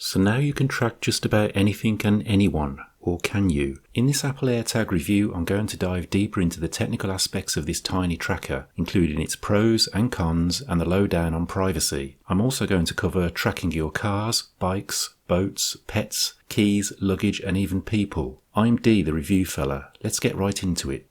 So now you can track just about anything and anyone, or can you? In this Apple AirTag review, I'm going to dive deeper into the technical aspects of this tiny tracker, including its pros and cons and the lowdown on privacy. I'm also going to cover tracking your cars, bikes, boats, pets, keys, luggage, and even people. I'm Dee, the review fella. Let's get right into it.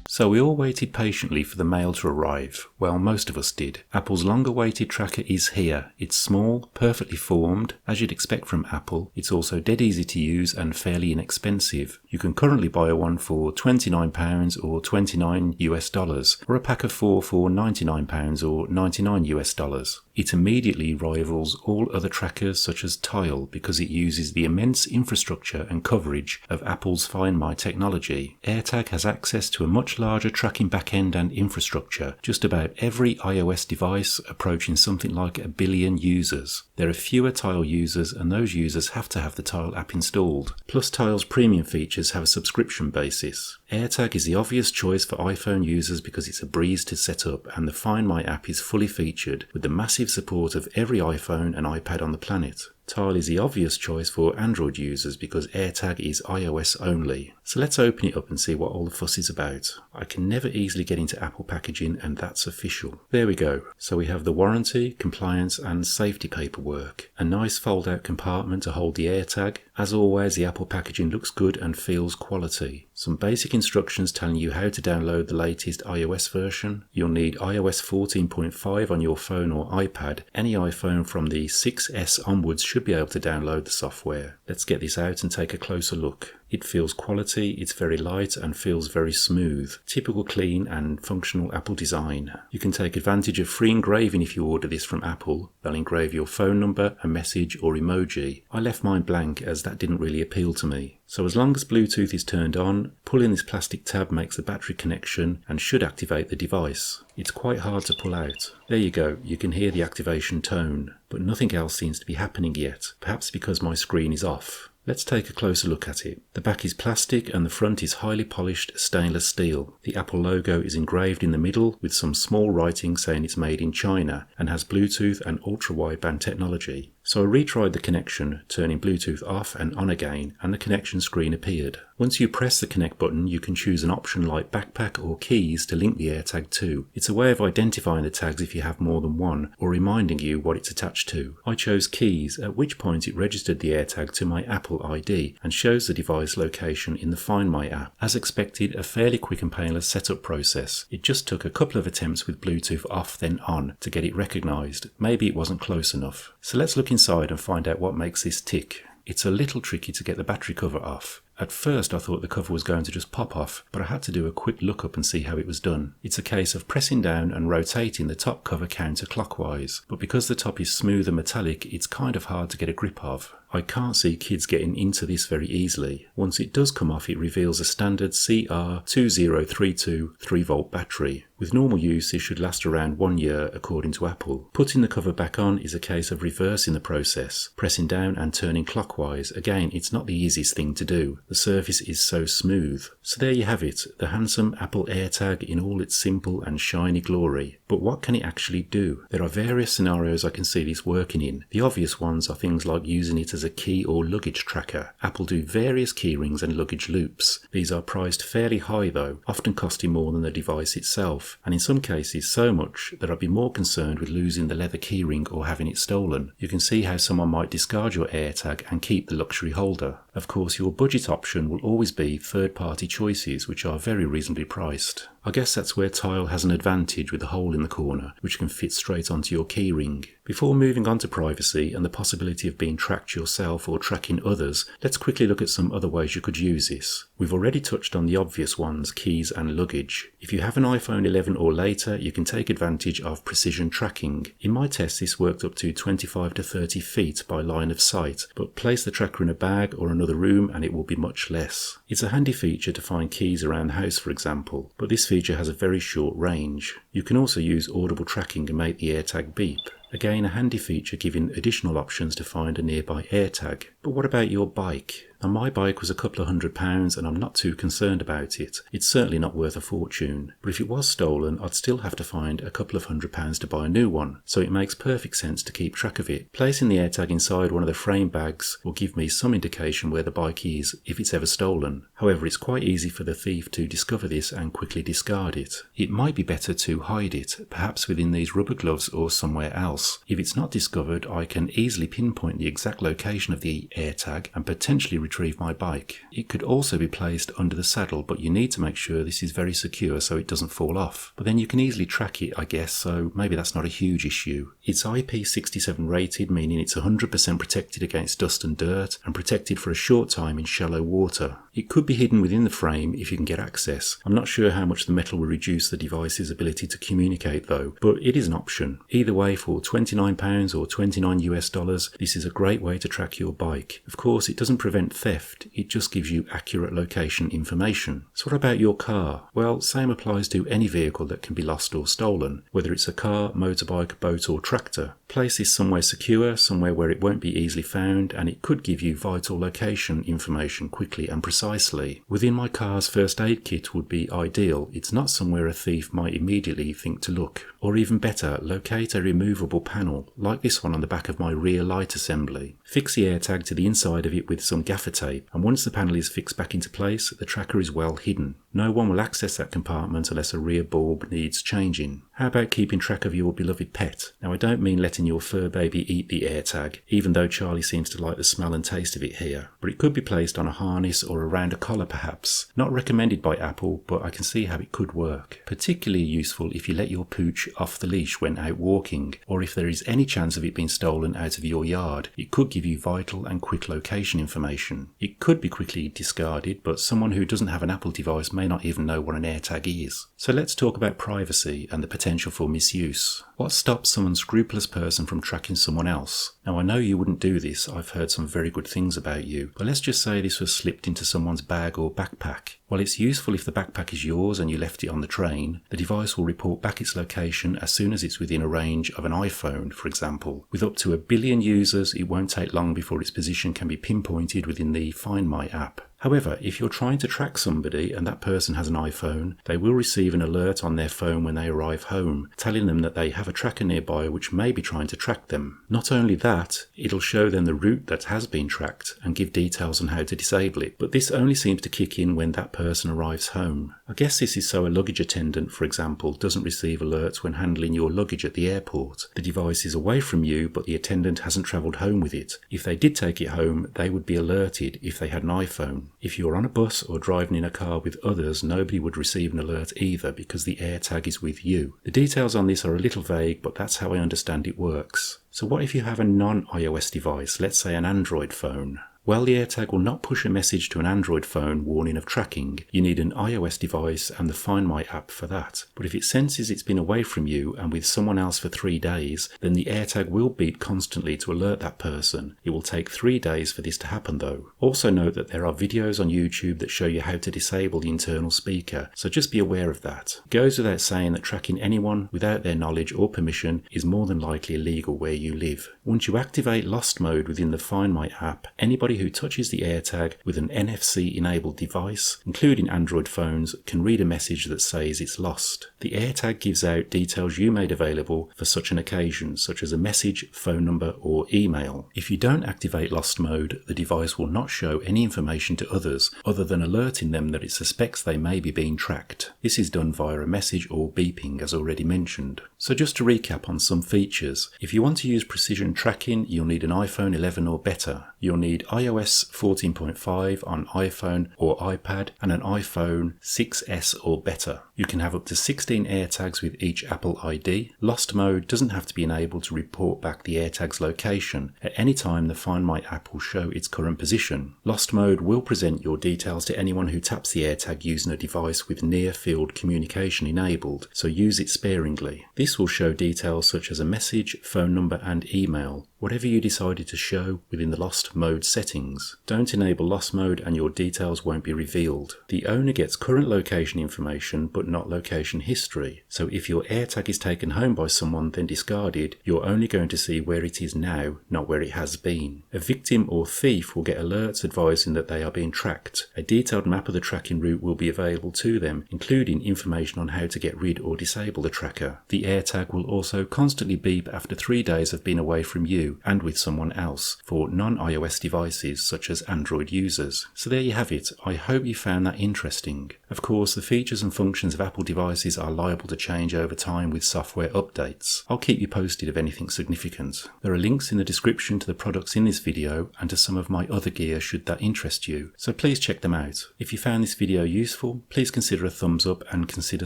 So we all waited patiently for the mail to arrive. Well, most of us did. Apple's long-awaited tracker is here. It's small, perfectly formed, as you'd expect from Apple. It's also dead easy to use and fairly inexpensive. You can currently buy one for £29 or $29 or a pack of four for £99 or $99. It immediately rivals all other trackers such as Tile because it uses the immense infrastructure and coverage of Apple's Find My technology. AirTag has access to a much larger tracking backend and infrastructure. Just about every iOS device approaching something like 1 billion users. There are fewer Tile users and those users have to have the Tile app installed. Plus Tile's premium features have a subscription basis. AirTag is the obvious choice for iPhone users because it's a breeze to set up and the Find My app is fully featured with the massive support of every iPhone and iPad on the planet. Tile is the obvious choice for Android users because AirTag is iOS only. So let's open it up and see what all the fuss is about. I can never easily get into Apple packaging and that's official. There we go. So we have the warranty, compliance and safety paperwork. A nice fold-out compartment to hold the AirTag. As always, the Apple packaging looks good and feels quality. Some basic instructions telling you how to download the latest iOS version. You'll need iOS 14.5 on your phone or iPad. Any iPhone from the 6S onwards should be able to download the software. Let's get this out and take a closer look. It feels quality, it's very light and feels very smooth. Typical clean and functional Apple design. You can take advantage of free engraving if you order this from Apple. They'll engrave your phone number, a message or emoji. I left mine blank as that didn't really appeal to me. So as long as Bluetooth is turned on, pulling this plastic tab makes the battery connection and should activate the device. It's quite hard to pull out. There you go, you can hear the activation tone, but nothing else seems to be happening yet, perhaps because my screen is off. Let's take a closer look at it. The back is plastic and the front is highly polished stainless steel. The Apple logo is engraved in the middle with some small writing saying it's made in China and has Bluetooth and ultra-wideband technology. So I retried the connection, turning Bluetooth off and on again, and the connection screen appeared. Once you press the connect button, you can choose an option like backpack or keys to link the AirTag to. It's a way of identifying the tags if you have more than one, or reminding you what it's attached to. I chose keys, at which point it registered the AirTag to my Apple ID and shows the device location in the Find My app. As expected, a fairly quick and painless setup process. It just took a couple of attempts with Bluetooth off then on to get it recognised. Maybe it wasn't close enough. So let's look inside and find out what makes this tick. It's a little tricky to get the battery cover off. At first I thought the cover was going to just pop off, but I had to do a quick look up and see how it was done. It's a case of pressing down and rotating the top cover counterclockwise, but because the top is smooth and metallic, it's kind of hard to get a grip of. I can't see kids getting into this very easily. Once it does come off, it reveals a standard CR2032 3V battery. With normal use, this should last around 1 year according to Apple. Putting the cover back on is a case of reversing the process, pressing down and turning clockwise. Again, it's not the easiest thing to do. The surface is so smooth. So there you have it, the handsome Apple AirTag in all its simple and shiny glory. But what can it actually do? There are various scenarios I can see this working in. The obvious ones are things like using it as a key or luggage tracker. Apple do various key rings and luggage loops. These are priced fairly high though, often costing more than the device itself, and in some cases so much that I'd be more concerned with losing the leather keyring or having it stolen. You can see how someone might discard your AirTag and keep the luxury holder. Of course, your budget option will always be third-party choices which are very reasonably priced. I guess that's where Tile has an advantage with a hole in the corner, which can fit straight onto your keyring. Before moving on to privacy and the possibility of being tracked yourself or tracking others, let's quickly look at some other ways you could use this. We've already touched on the obvious ones, keys and luggage. If you have an iPhone 11 or later, you can take advantage of precision tracking. In my test, this worked up to 25 to 30 feet by line of sight, but place the tracker in a bag or another room and it will be much less. It's a handy feature to find keys around the house, for example, but this feature has a very short range. You can also use audible tracking and make the AirTag beep. Again, a handy feature giving additional options to find a nearby AirTag. But what about your bike? Now, my bike was a couple of £100 and I'm not too concerned about it. It's certainly not worth a fortune. But if it was stolen, I'd still have to find a couple of £100 to buy a new one. So it makes perfect sense to keep track of it. Placing the AirTag inside one of the frame bags will give me some indication where the bike is if it's ever stolen. However, it's quite easy for the thief to discover this and quickly discard it. It might be better to hide it, perhaps within these rubber gloves or somewhere else. If it's not discovered, I can easily pinpoint the exact location of the AirTag and potentially retrieve my bike. It could also be placed under the saddle, but you need to make sure this is very secure so it doesn't fall off. But then you can easily track it, I guess, so maybe that's not a huge issue. It's IP67 rated, meaning it's 100% protected against dust and dirt and protected for a short time in shallow water. It could be hidden within the frame if you can get access. I'm not sure how much the metal will reduce the device's ability to communicate though, but it is an option. Either way, for £29 or $29 US, this is a great way to track your bike. Of course, it doesn't prevent theft, it just gives you accurate location information. So what about your car? Well, same applies to any vehicle that can be lost or stolen, whether it's a car, motorbike, boat or tractor. Place this somewhere secure, somewhere where it won't be easily found, and it could give you vital location information quickly and precisely. Within my car's first aid kit would be ideal. It's not somewhere a thief might immediately think to look. Or even better, locate a removable panel, like this one on the back of my rear light assembly. Fix the AirTag to the inside of it with some gaffer tape, and once the panel is fixed back into place, the tracker is well hidden. No one will access that compartment unless a rear bulb needs changing. How about keeping track of your beloved pet? Now, I don't mean letting your fur baby eat the AirTag, even though Charlie seems to like the smell and taste of it here, but it could be placed on a harness or around a collar perhaps. Not recommended by Apple, but I can see how it could work. Particularly useful if you let your pooch off the leash when out walking, or if there is any chance of it being stolen out of your yard. It could give you vital and quick location information. It could be quickly discarded, but someone who doesn't have an Apple device may not even know what an AirTag is. So let's talk about privacy and the potential for misuse. What stops some unscrupulous person from tracking someone else? Now, I know you wouldn't do this, I've heard some very good things about you, but let's just say this was slipped into someone's bag or backpack. While it's useful if the backpack is yours and you left it on the train, the device will report back its location as soon as it's within a range of an iPhone, for example. With up to 1 billion users, it won't take long before its position can be pinpointed within the Find My app. However, if you're trying to track somebody and that person has an iPhone, they will receive an alert on their phone when they arrive home, telling them that they have a tracker nearby which may be trying to track them. Not only that, it'll show them the route that has been tracked and give details on how to disable it, but this only seems to kick in when that person arrives home. I guess this is so a luggage attendant, for example, doesn't receive alerts when handling your luggage at the airport. The device is away from you, but the attendant hasn't travelled home with it. If they did take it home, they would be alerted if they had an iPhone. If you're on a bus or driving in a car with others, nobody would receive an alert either because the AirTag is with you. The details on this are a little vague, but that's how I understand it works. So what if you have a non-iOS device, let's say an Android phone? Well, the AirTag will not push a message to an Android phone warning of tracking. You need an iOS device and the Find My app for that. But if it senses it's been away from you and with someone else for 3 days, then the AirTag will beep constantly to alert that person. It will take 3 days for this to happen though. Also note that there are videos on YouTube that show you how to disable the internal speaker, so just be aware of that. It goes without saying that tracking anyone without their knowledge or permission is more than likely illegal where you live. Once you activate Lost Mode within the Find My app, anybody who touches the AirTag with an NFC-enabled device, including Android phones, can read a message that says it's lost. The AirTag gives out details you made available for such an occasion, such as a message, phone number, or email. If you don't activate Lost Mode, the device will not show any information to others other than alerting them that it suspects they may be being tracked. This is done via a message or beeping, as already mentioned. So just to recap on some features, if you want to use precision tracking, you'll need an iPhone 11 or better. You'll need iOS 14.5 on iPhone or iPad and an iPhone 6S or better. You can have up to 16 AirTags with each Apple ID. Lost Mode doesn't have to be enabled to report back the AirTag's location. At any time, the Find My app will show its current position. Lost Mode will present your details to anyone who taps the AirTag using a device with near-field communication enabled, so use it sparingly. This will show details such as a message, phone number and email. whatever you decided to show within the lost mode settings. Don't enable lost mode and your details won't be revealed. The owner gets current location information but not location history. So if your AirTag is taken home by someone then discarded, you're only going to see where it is now, not where it has been. A victim or thief will get alerts advising that they are being tracked. A detailed map of the tracking route will be available to them, including information on how to get rid or disable the tracker. The AirTag will also constantly beep after 3 days of being away from you and with someone else for non-iOS devices such as Android users. So there you have it. I hope you found that interesting. Of course, the features and functions of Apple devices are liable to change over time with software updates. I'll keep you posted of anything significant. There are links in the description to the products in this video and to some of my other gear should that interest you, so please check them out. If you found this video useful, please consider a thumbs up and consider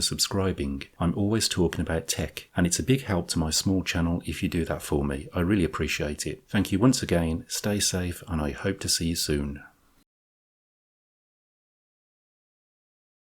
subscribing. I'm always talking about tech, and it's a big help to my small channel if you do that for me. I really appreciate it. Thank you once again, stay safe, and I hope to see you soon.